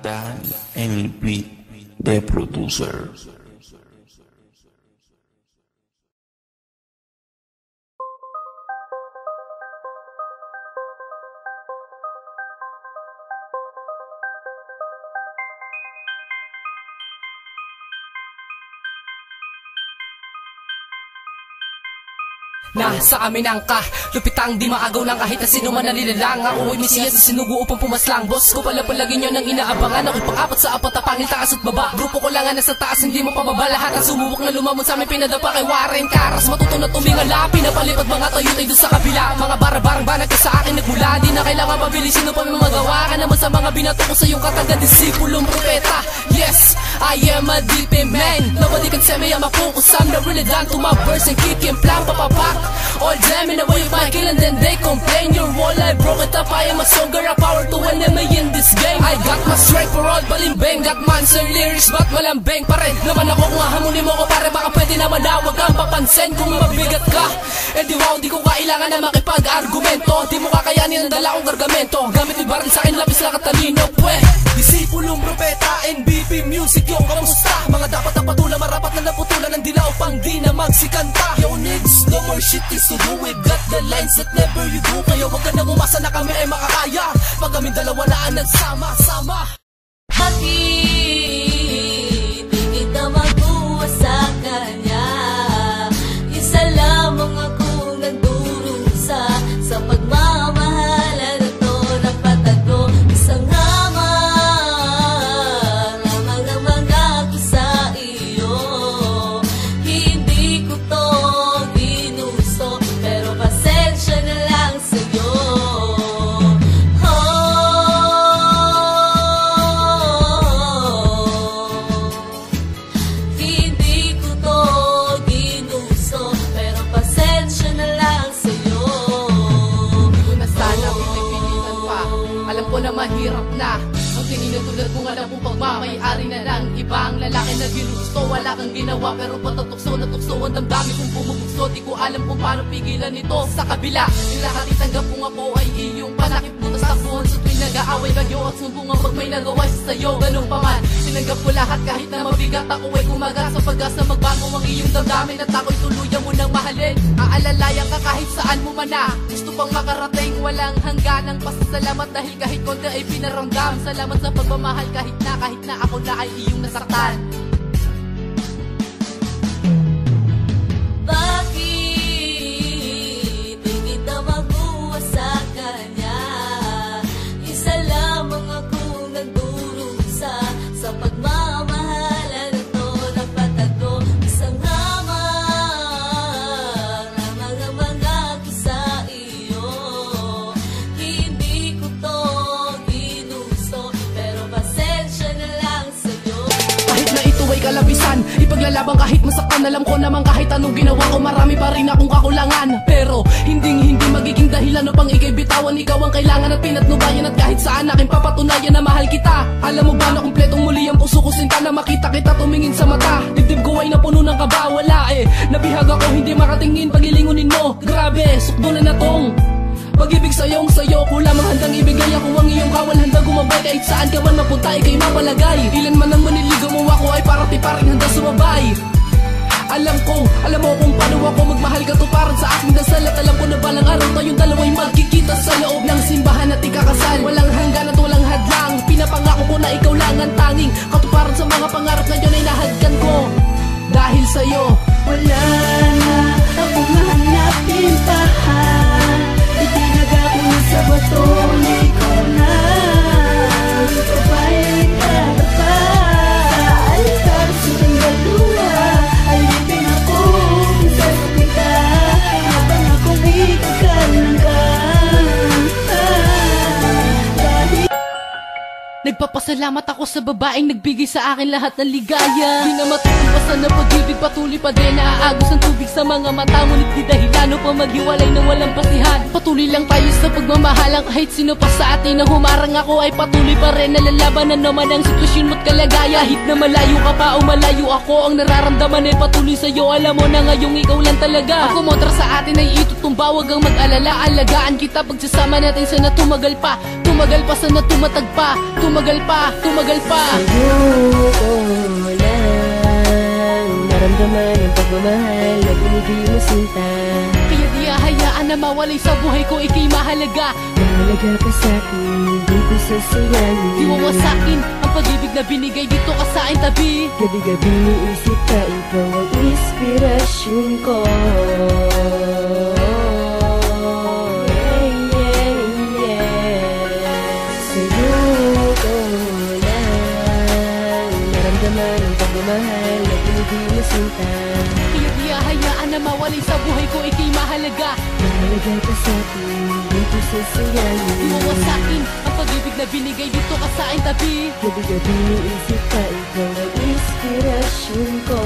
Dan MVP, the producer. Nasa amin ang lupitang di maagaw ng kahit na sino man nalilalang. Ako ay misiya sa sinugo upang pumaslang. Boss ko pala palagi nyo nang inaabangan. Ako'y pang-apat sa apat na pangil taas at baba. Grupo ko lang nga nasa taas, hindi mo pababa. Lahat ang sumubok na lumamon sa amin pinadapa kay Warren Caras. Matuto na tumingala, pinapalipad mga tayutay doon sa kabila. Mga barabarang banag ka sa akin nagmula. Di na kailangan mabilis, sino pa may magawa ka naman sa mga binato ko sa iyong kataga. Disipulong propeta, yes, I am a deep man. Nobody can tell me I'm a focus. I'm not really done to my verse and kicking plan papapak. All them in the way of my kill and then they complain. Your wall I broke it up, I am a stronger, a power to enemy in this game. I got my strength for all balimbing. Got monster lyrics but malambing pa rin naman ako kung hahamunin mo ko pare. Baka pwede naman na wag kang papansin kung mabigat ka. Eh di wow, di ko kailangan na makipag-argumento. Di mo kakayanin ang dala kong gargamento. Gamit ni Baron sa akin, lapis lang katalino. Pweh, disipulong propeta, NBP music yung kamusta. Mga dapat na patulang, marapat na naputulan ng dilaw pang di na magsikanta. Yo niggas, no more shit is to do. We've got the lines that never you do. Kaya wag ka nang umasa na kami ay makakaya pag kami dalawa na ang nagsama-sama. Bakit di kita magbuwas sa kanya? Isa lamang akong nagdurusa sa pagmamahalan na to ng patago. Isang hamang lamang naman ako sa iyo. Hindi ko to ginusto, pero pasensya na lang sa'yo. Hindi ko to ginusto, pero pasensya na lang sa'yo. Na sana kung may pilitan pa. Alam ko na mahirap na ang tingin na tulad mong alam kong pagmamayari na lang ibang lalaki na ginusto. Wala kang ginawa pero patatukso na tukso ang damdami kong bumubugso. Di ko alam kung paano pigilan ito sa kabila. Yung lahat itanggap kung ako ay iyong panakip. Butas tapuan sa tuwing nag-aaway bagyo at sumbungan pag may nagawa siya sa'yo. Ganun pa man, sinanggap ko lahat kahit na mabigat. Ako ay kumagat sa pag-gas na magbago ang iyong damdamin. At ako'y tuluyan mo nang mahalin. Aalalayan ka kahit saan mo man na gusto pang makarating. Walang hangganang pasasalamat dahil kahit konti ay pinaramdam. Salamat sa pagmamahal kahit na ako na ay iyong nasaktan. Bakit di kita magbuwas sa kanya? Isa lamang akong nagdurusa sa pagmamahalan na to ng patago. Isang hamang lamang naman ako sa iyo. Hindi ko to ginusto, pero pasensya na lang sa'yo. Kahit na ito ay kalabisan, ipaglalaban kahit masaktan. Alam ko naman kahit anong ginawa ko, marami pa rin akong kakulangan. Pero hindi magiging dahilan upang ikay bitawan. Ikaw ang kailangan at pinatnubayan. At kahit saan aking papatunayan na mahal kita. Alam mo ba na kumpletong muli ang puso ko sinta na makita kita tumingin sa mata. Dibdib ko ay napuno ng kaba, wala nabihag ako hindi makatingin pagilingunin mo. Grabe, sukdo na tong pag-ibig sa'yong sa'yo ko lamang handang ibigay. Ako ang iyong kawal, handang gumabay kahit saan ka man mapunta ikay mapalagay. Ilan man ang maniligaw mo, ako ay parati pa rin handang sumabay. Alam mo kung paano ako magmahal ka to parang sa aking dasal. At alam ko na balang araw tayong dalawa'y magkikita sa loob ng simbahan at ikakasal. Walang hanggan at walang hadlang, pinapangako ko na ikaw lang ang tanging katuparan sa mga pangarap na yun ay nahagkan ko. Dahil sa'yo, wala na akong hanapin pa. Itinaga ko na sa bato, ikaw na kapalit ka na pa. Alis ka sa dalawa, alipin ako sa kita. Habang akong ikakalang ka. nagpapasalamat ako sa babaeng nagbigay sa akin lahat ng ligaya. Di na matutupasan na pag-ibig, patuloy pa din naaagos ang tubig sa mga mata. Ngunit di dahilan upang maghiwalay na walang pasihan. Patuloy lang tayo sa pagmamahalan kahit sino pa sa atin na humarang. Ako ay patuloy pa rin nalalabanan naman ang sitwasyon mo't kalagaya. Kahit na malayo ka pa o malayo ako, ang nararamdaman ay patuloy sa'yo. Alam mo na ngayong ikaw lang talaga. Ang kumontra sa atin ay itutumba, wag ang mag-alala. Alagaan kita pagsasama natin sana tumagal pa. Tumagal pa sana tumatag pa, tumagal pa, tumagal pa. Sa'yo ko lang naramdaman ang pagmamahal na binigay mo sinta. Kaya di hayaan na mawalay sa buhay ko, ika'y mahalaga. Mahalaga ka sa'kin, di ko sasayangin. Di wawasakin ang pag-ibig na binigay dito ka sa aking tabi. Gabi-gabi niisip ka, ikaw ang inspirasyon ko. Sa'yo ko lang naramdaman ang pagmamahal na binigay mo sinta. Kaya di hayaan na mawalay sa buhay ko, ika'y mahalaga. Mahalaga ka sa'kin, di ko sasayangin. Di wawasakin ang pag-ibig na binigay dito ka sa aking tabi. Gabi-gabi niisip ka, ikaw ang inspirasyon ko.